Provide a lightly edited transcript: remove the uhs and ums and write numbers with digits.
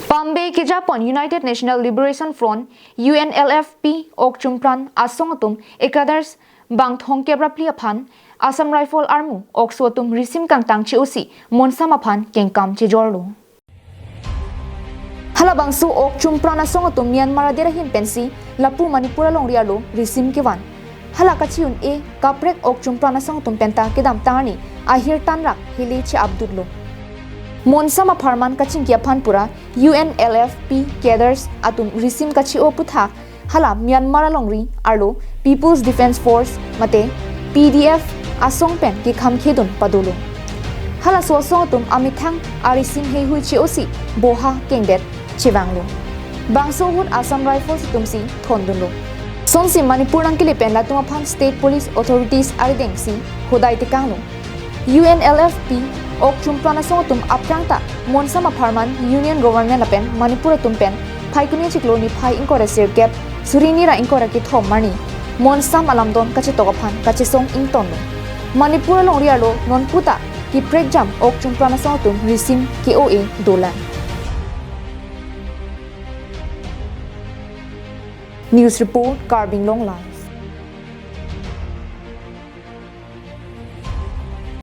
Pambe ke Japan United National Liberation Front UNLF ok chumpran asong atum acadres bang thong kebra pli aphan Assam Rifle armu ok sotum risim kangtang chiusi monsam aphan kengkam chejorlo hala bangsu ok chumpran asong atum Myanmar dera hin pensi lapu Manipura longrialo risim kewan hala kachi-o e kaprek ok chumpran asong atum penta kedam tani ahir tanrak hili che abdullo Monsama Farman kaching kiapan pura UNLF acadres atum risim kachi-o puthak hala Myanmar longri arlo People's Defense Force mate PDF asong pen ki kham khedun padolo hala so song atum amithang arisim hei hui chiosi boha kengdet chewanglo bangso hut Assam Rifles tumsi thondunlo sonsi Manipur angkili pen latuma phan State Police Authorities arideng si hodai tikanglo UNLF ok chumpana songatum aprangta monsama Farman Union Government apen Manipur tumpen phaikuni chikloni phai inkore sir gap surini ra inkore ki thomani monsam alamdon kache togaphan kache song ington Manipur longrialo nonputa ki prek jam ok chumpana songatum risim KOA dolan News report Carbing Long Life